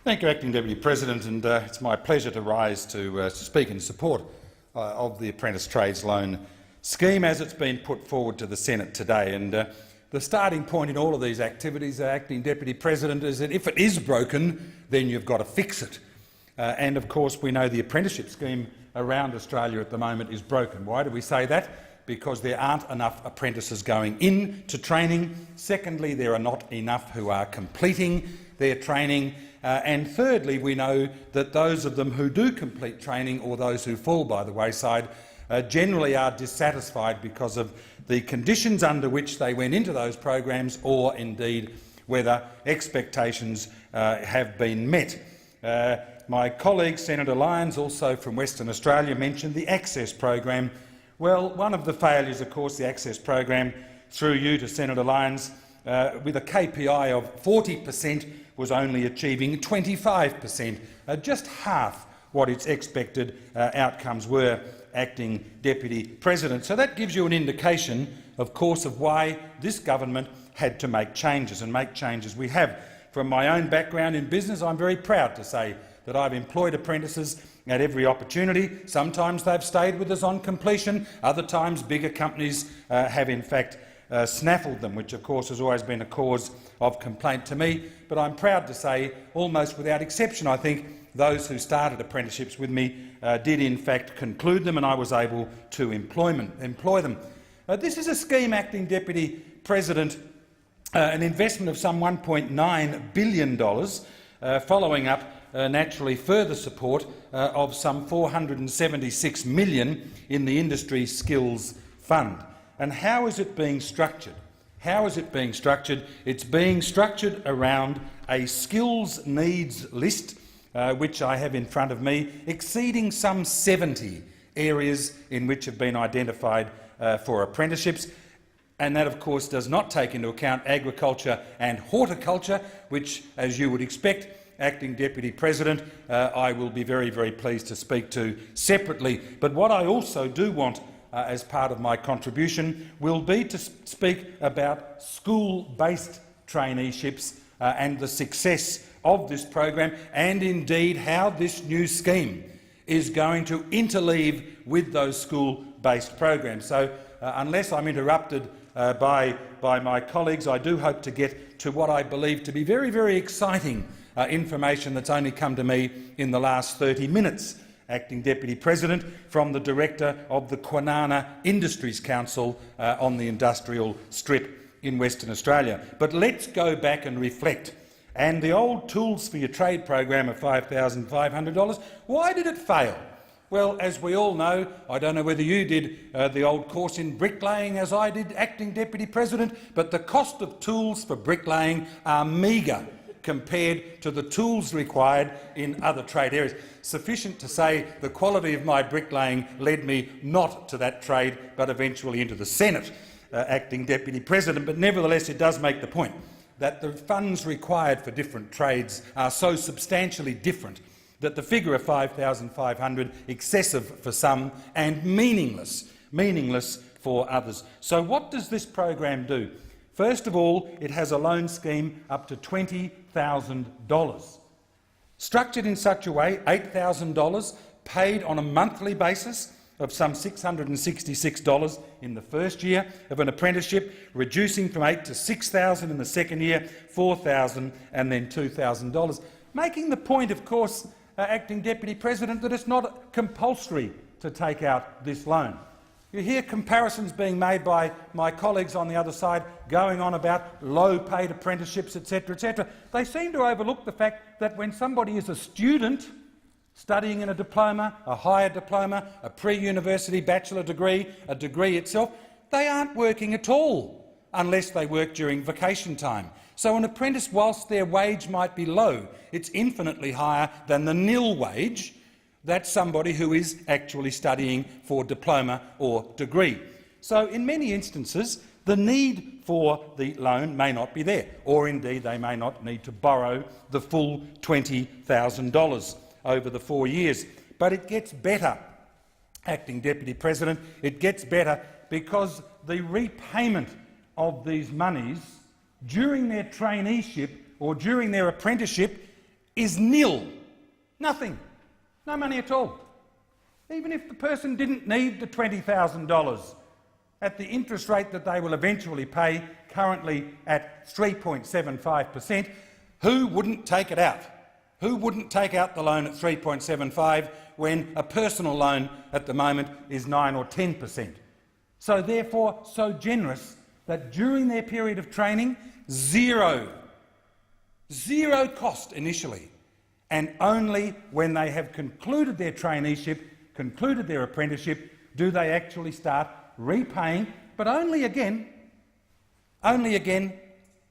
Thank you, Acting Deputy President, and it's my pleasure to rise to speak in support of the Apprentice Trades Loan Scheme as it's been put forward to the Senate today. And the starting point in all of these activities, Acting Deputy President, is that if it is broken, then you've got to fix it. And of course, we know the apprenticeship scheme around Australia at the moment is broken. Why do we say that? Because there aren't enough apprentices going into training. Secondly, there are not enough who are completing their training. And thirdly, we know that those of them who do complete training, or those who fall by the wayside, generally are dissatisfied because of the conditions under which they went into those programs, or indeed whether expectations have been met. My colleague Senator Lyons, also from Western Australia, mentioned the Access program. Well, one of the failures, of course, the Access program, through you to Senator Lyons, with a KPI of 40%, was only achieving 25%, just half what its expected outcomes were, Acting Deputy President. So that gives you an indication, of course, of why this government had to make changes, and make changes we have. From my own background in business, I'm very proud to say that I've employed apprentices at every opportunity. Sometimes they've stayed with us on completion, other times bigger companies have in fact snaffled them, which of course has always been a cause of complaint to me. But I'm proud to say, almost without exception, I think those who started apprenticeships with me did in fact conclude them, and I was able to employ them. This is a scheme, Acting Deputy President, an investment of some $1.9 billion, following up naturally further support of some $476 million in the Industry Skills Fund. And how is it being structured? How is it being structured? It's being structured around a skills needs list, which I have in front of me, exceeding some 70 areas in which have been identified for apprenticeships. And that, of course, does not take into account agriculture and horticulture, which, as you would expect, Acting Deputy President, I will be very, very pleased to speak to separately. But what I also do want as part of my contribution will be to speak about school-based traineeships and the success of this program, and indeed how this new scheme is going to interleave with those school-based programs. So unless I'm interrupted by my colleagues, I do hope to get to what I believe to be very, very exciting information that's only come to me in the last 30 minutes, Acting Deputy President, from the Director of the Kwinana Industries Council on the industrial strip in Western Australia. But let's go back and reflect. And the old Tools for Your Trade program of $5,500, why did it fail? Well, as we all know, I don't know whether you did the old course in bricklaying as I did, Acting Deputy President, but the cost of tools for bricklaying are meagre compared to the tools required in other trade areas. Sufficient to say the quality of my bricklaying led me not to that trade, but eventually into the Senate, Acting Deputy President. But nevertheless, it does make the point that the funds required for different trades are so substantially different that the figure of $5,500 excessive for some and meaningless for others. So what does this program do? First of all, it has a loan scheme up to $20,000. Structured in such a way, $8,000 paid on a monthly basis of some $666 in the first year of an apprenticeship, reducing from $8,000 to $6,000 in the second year, $4,000 and then $2,000. Making the point, of course, Acting Deputy President, that it's not compulsory to take out this loan. You hear comparisons being made by my colleagues on the other side going on about low-paid apprenticeships, etc., etc. They seem to overlook the fact that when somebody is a student studying in a diploma, a higher diploma, a pre-university bachelor degree, a degree itself, they aren't working at all unless they work during vacation time. So an apprentice, whilst their wage might be low, it's infinitely higher than the nil wage that somebody who is actually studying for diploma or degree. So in many instances, the need for the loan may not be there, or indeed they may not need to borrow the full $20,000 over the 4 years. But it gets better, Acting Deputy President. It gets better because the repayment of these monies during their traineeship or during their apprenticeship is nil. Nothing. No money at all. Even if the person didn't need the $20,000 at the interest rate that they will eventually pay, currently at 3.75%, who wouldn't take it out? Who wouldn't take out the loan at 3.75 when a personal loan at the moment is 9 or 10%? So therefore, so generous that during their period of training, zero cost initially, and only when they have concluded their traineeship, concluded their apprenticeship, do they actually start repaying, but only again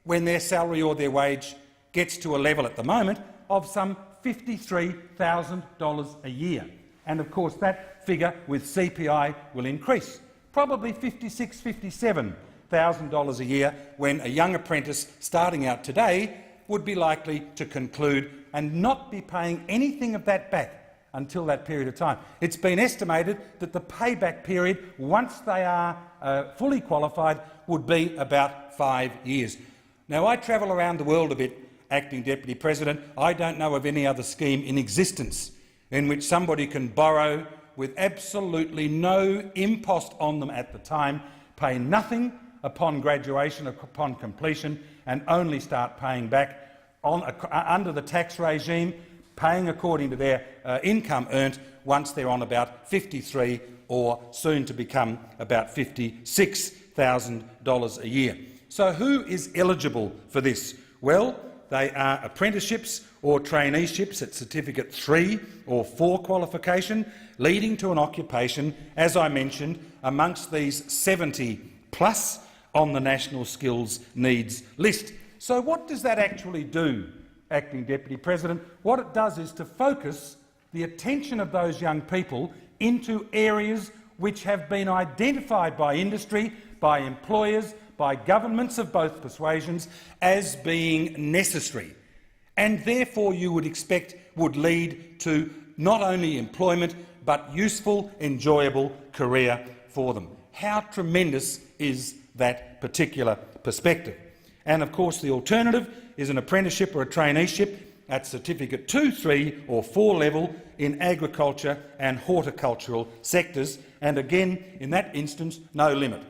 when their salary or their wage gets to a level at the moment of some $53,000 a year. And of course that figure with CPI will increase, probably $56,000, $57,000 a year when a young apprentice starting out today would be likely to conclude and not be paying anything of that back until that period of time. It's been estimated that the payback period, once they are fully qualified, would be about 5 years. Now, I travel around the world a bit, Acting Deputy President. I don't know of any other scheme in existence in which somebody can borrow with absolutely no impost on them at the time, pay nothing upon graduation, upon completion, and only start paying back under the tax regime, paying according to their income earned once they're on about $53,000 or soon to become about $56,000 a year. So who is eligible for this? Well, they are apprenticeships or traineeships at Certificate 3 or 4 qualification, leading to an occupation, as I mentioned, amongst these 70+ on the National Skills Needs list. So what does that actually do, Acting Deputy President? What it does is to focus the attention of those young people into areas which have been identified by industry, by employers, by governments of both persuasions as being necessary, and therefore you would expect would lead to not only employment but useful, enjoyable career for them. How tremendous is that particular perspective? And of course the alternative is an apprenticeship or a traineeship at Certificate 2, 3 or 4 level in agriculture and horticultural sectors, and again in that instance no limit.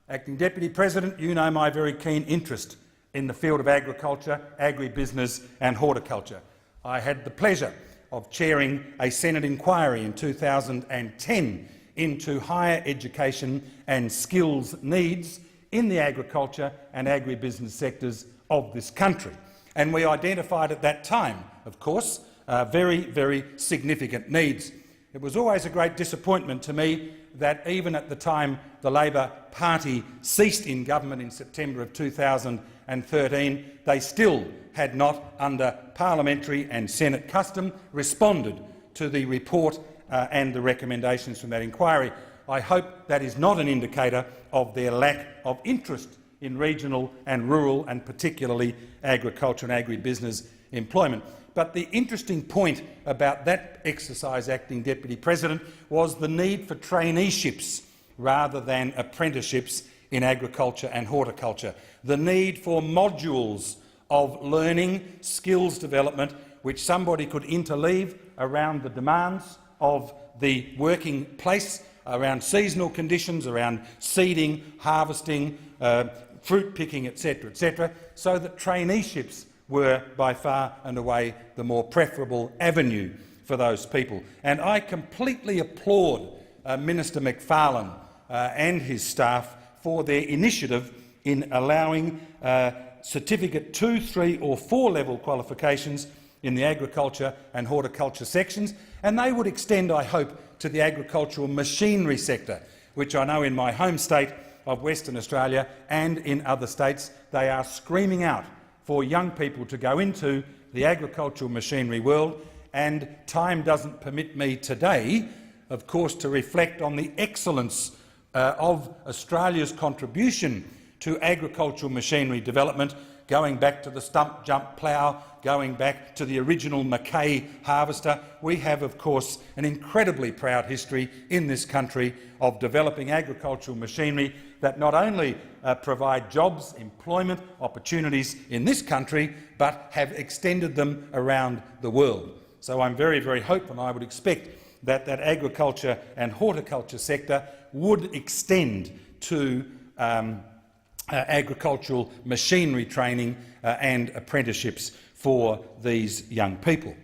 Acting Deputy President, you know my very keen interest in the field of agriculture, agribusiness and horticulture. I had the pleasure of chairing a Senate inquiry in 2010 into higher education and skills needs in the agriculture and agribusiness sectors of this country. And we identified at that time, of course, very, very significant needs. It was always a great disappointment to me that even at the time the Labor Party ceased in government in September of 2013, they still had not, under parliamentary and Senate custom, responded to the report and the recommendations from that inquiry. I hope that is not an indicator of their lack of interest in regional and rural and particularly agriculture and agribusiness employment. But the interesting point about that exercise, Acting Deputy President, was the need for traineeships rather than apprenticeships in agriculture and horticulture. The need for modules of learning, skills development, which somebody could interleave around the demands of the working place, around seasonal conditions, around seeding, harvesting, fruit picking, etc., so that traineeships were by far and away the more preferable avenue for those people. And I completely applaud Minister McFarlane and his staff for their initiative in allowing Certificate 2, 3 or 4 level qualifications in the agriculture and horticulture sections, and they would extend, I hope, to the agricultural machinery sector, which I know in my home state of Western Australia and in other states they are screaming out for young people to go into the agricultural machinery world. And time doesn't permit me today, of course, to reflect on the excellence of Australia's contribution to agricultural machinery development, going back to the stump jump plough, going back to the original Mackay harvester. We have, of course, an incredibly proud history in this country of developing agricultural machinery that not only provide jobs, employment opportunities in this country, but have extended them around the world. So I'm very, very hopeful, and I would expect that that agriculture and horticulture sector would extend to agricultural machinery training and apprenticeships for these young people.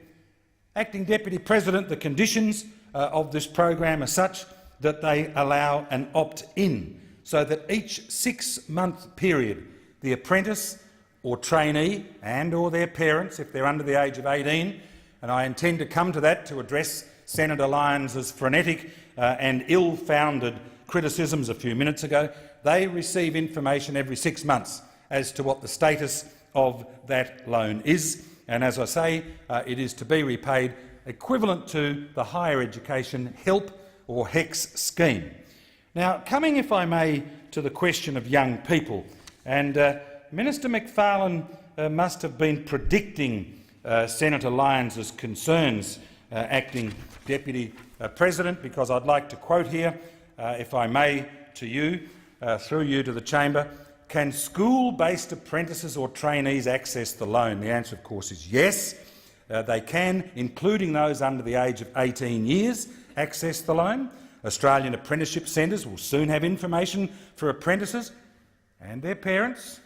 Acting Deputy President, the conditions of this program are such that they allow an opt-in, so that each 6-month period the apprentice or trainee and or their parents, if they're under the age of 18, and I intend to come to that to address Senator Lyons' frenetic and ill-founded criticisms a few minutes ago, they receive information every 6 months as to what the status of that loan is. And as I say, it is to be repaid equivalent to the Higher Education HELP or HEX scheme. Now, coming, if I may, to the question of young people, and Minister McFarlane must have been predicting Senator Lyons' concerns, Acting Deputy President, because I'd like to quote here, if I may, to you, through you to the chamber. Can school-based apprentices or trainees access the loan? The answer, of course, is yes. They can, including those under the age of 18 years, access the loan. Australian apprenticeship centres will soon have information for apprentices and their parents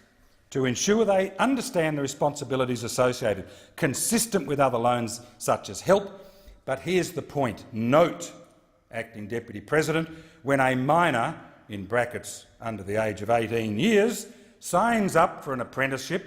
to ensure they understand the responsibilities associated, consistent with other loans such as HELP. But here's the point. Note, Acting Deputy President, when a minor, in brackets under the age of 18 years, signs up for an apprenticeship,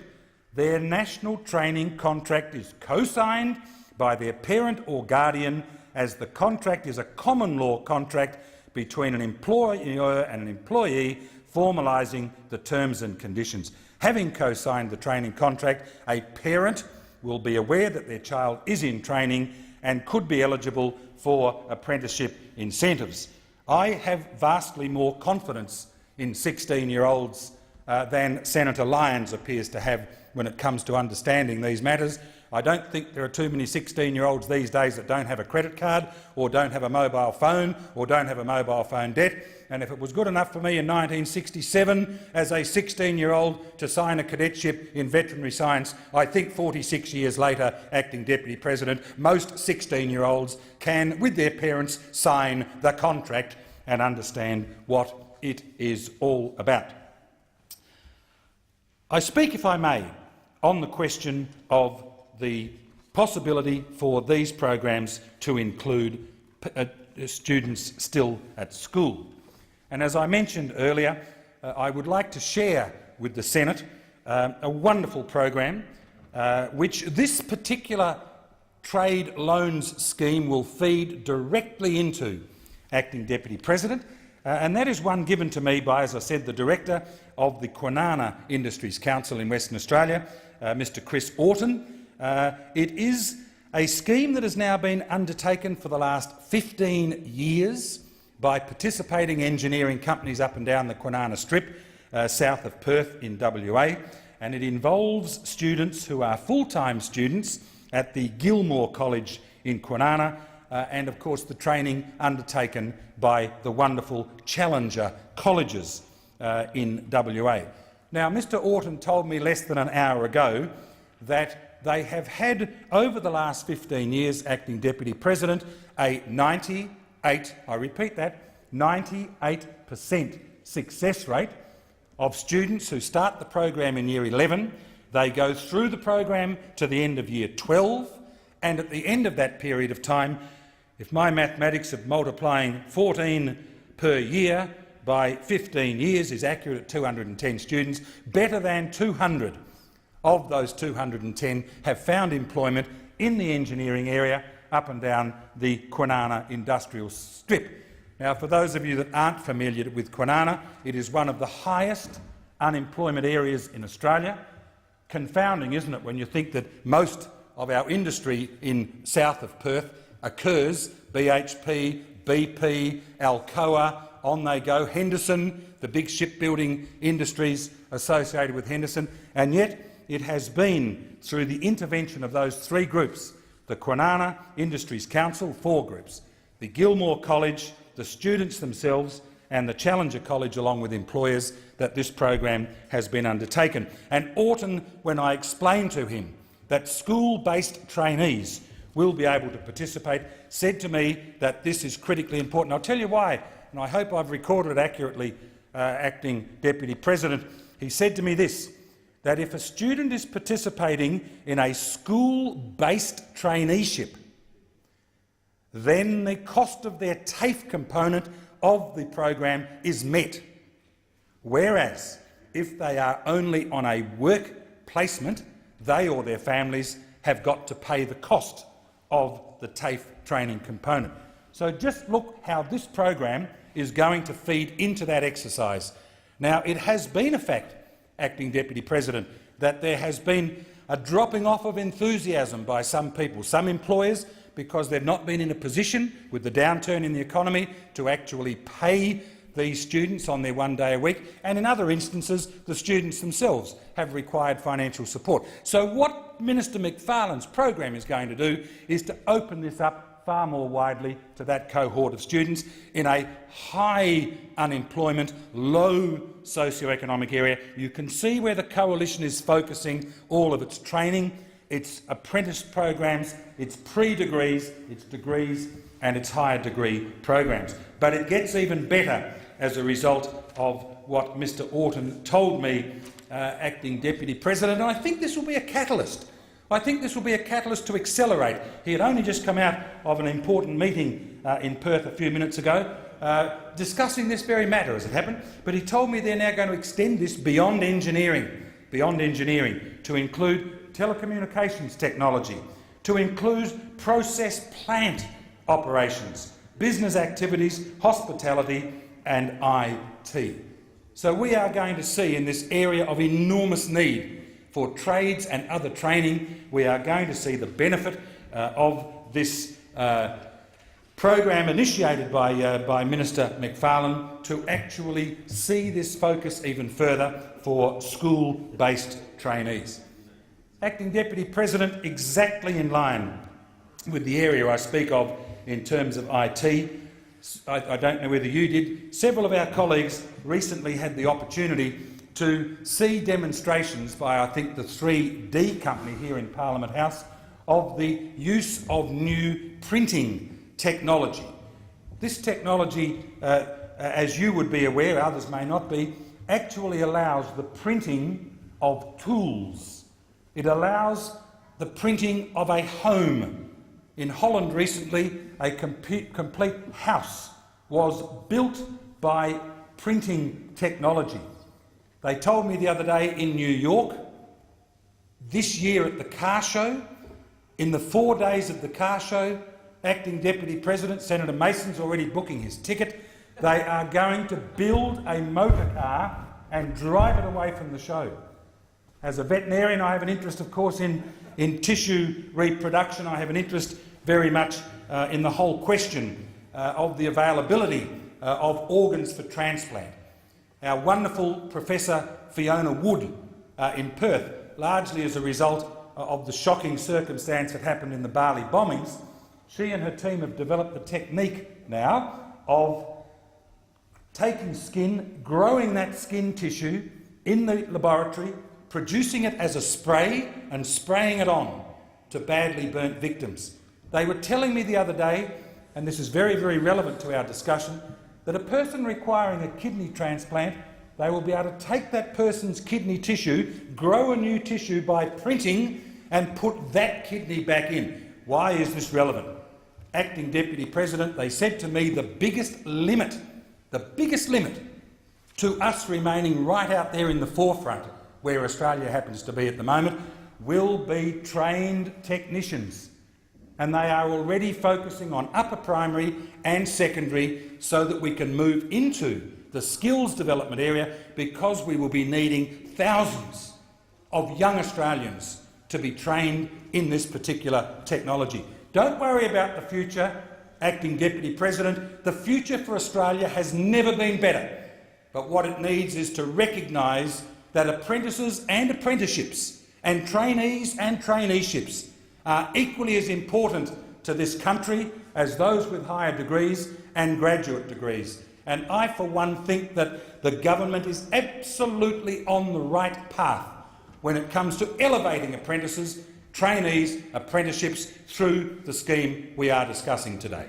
their national training contract is co-signed by their parent or guardian, as the contract is a common law contract between an employer and an employee, formalising the terms and conditions. Having co-signed the training contract, a parent will be aware that their child is in training and could be eligible for apprenticeship incentives. I have vastly more confidence in 16-year-olds than Senator Lyons appears to have when it comes to understanding these matters. I don't think there are too many 16-year-olds these days that don't have a credit card or don't have a mobile phone or don't have a mobile phone debt. And if it was good enough for me in 1967 as a 16-year-old to sign a cadetship in veterinary science, I think 46 years later, Acting Deputy President, most 16-year-olds can, with their parents, sign the contract and understand what it is all about. I speak, if I may, on the question of the possibility for these programs to include students still at school. And as I mentioned earlier, I would like to share with the Senate a wonderful program which this particular trade loans scheme will feed directly into, Acting Deputy President, and that is one given to me by, as I said, the Director of the Kwinana Industries Council in Western Australia, Mr Chris Orton. It is a scheme that has now been undertaken for the last 15 years by participating engineering companies up and down the Kwinana Strip, south of Perth in WA, and it involves students who are full-time students at the Gilmore College in Kwinana, and of course the training undertaken by the wonderful Challenger colleges in WA. Now, Mr Orton told me less than an hour ago that they have had, over the last 15 years, Acting Deputy President, a 98% success rate of students who start the program in Year 11. They go through the program to the end of Year 12, and at the end of that period of time, if my mathematics of multiplying 14 per year by 15 years is accurate at 210 students, better than 200 of those 210 have found employment in the engineering area up and down the Kwinana industrial strip. Now, for those of you that aren't familiar with Kwinana, it is one of the highest unemployment areas in Australia. Confounding, isn't it, when you think that most of our industry in south of Perth occurs, BHP, BP, Alcoa, on they go, Henderson, the big shipbuilding industries associated with Henderson, and yet it has been through the intervention of those three groups, the Kwinana Industries Council, 4 groups, the Gilmore College, the students themselves and the Challenger College along with employers, that this program has been undertaken. And Orton, when I explained to him that school-based trainees will be able to participate, said to me that this is critically important. I'll tell you why, and I hope I've recorded it accurately, Acting Deputy President. He said to me this, that if a student is participating in a school-based traineeship, then the cost of their TAFE component of the program is met. Whereas, if they are only on a work placement, they or their families have got to pay the cost of the TAFE training component. So just look how this program is going to feed into that exercise. Now, it has been a fact, Acting Deputy President, that there has been a dropping off of enthusiasm by some people, some employers, because they've not been in a position, with the downturn in the economy, to actually pay these students on their 1 day a week, and in other instances the students themselves have required financial support. So what Minister Macfarlane's program is going to do is to open this up far more widely to that cohort of students in a high unemployment, low socioeconomic area. You can see where the Coalition is focusing all of its training, its apprentice programs, its pre-degrees, its degrees and its higher degree programs. But it gets even better as a result of what Mr Orton told me, Acting Deputy President, and I think this will be a catalyst. I think this will be a catalyst to accelerate. He had only just come out of an important meeting in Perth a few minutes ago, discussing this very matter as it happened, but he told me they're now going to extend this beyond engineering to include telecommunications technology, to include process plant operations, business activities, hospitality and IT. So we are going to see in this area of enormous need for trades and other training, we are going to see the benefit of this program initiated by Minister Macfarlane to actually see this focus even further for school-based trainees. Acting Deputy President, exactly in line with the area I speak of in terms of IT, I don't know whether you did, several of our colleagues recently had the opportunity to see demonstrations by, I think, the 3D company here in Parliament House of the use of new printing technology. This technology, as you would be aware, others may not be, actually allows the printing of tools. It allows the printing of a home. In Holland recently, a complete house was built by printing technology. They told me the other day in New York, this year at the car show, in the 4 days of the car show, Acting Deputy President, Senator Mason's already booking his ticket, they are going to build a motor car and drive it away from the show. As a veterinarian, I have an interest, of course, in tissue reproduction. I have an interest very much in the whole question of the availability of organs for transplant. Our wonderful Professor Fiona Wood in Perth, largely as a result of the shocking circumstance that happened in the Bali bombings, she and her team have developed the technique now of taking skin, growing that skin tissue in the laboratory, producing it as a spray and spraying it on to badly burnt victims. They were telling me the other day, and this is very, very relevant to our discussion, that a person requiring a kidney transplant, they will be able to take that person's kidney tissue, grow a new tissue by printing and put that kidney back in. Why is this relevant? Acting Deputy President, they said to me the biggest limit to us remaining right out there in the forefront, where Australia happens to be at the moment, will be trained technicians. And they are already focusing on upper primary and secondary so that we can move into the skills development area, because we will be needing thousands of young Australians to be trained in this particular technology. Don't worry about the future, Acting Deputy President. The future for Australia has never been better. But what it needs is to recognise that apprentices and apprenticeships And trainees and traineeships are equally as important to this country as those with higher degrees and graduate degrees. And I, for one, think that the government is absolutely on the right path when it comes to elevating apprentices, trainees, apprenticeships through the scheme we are discussing today.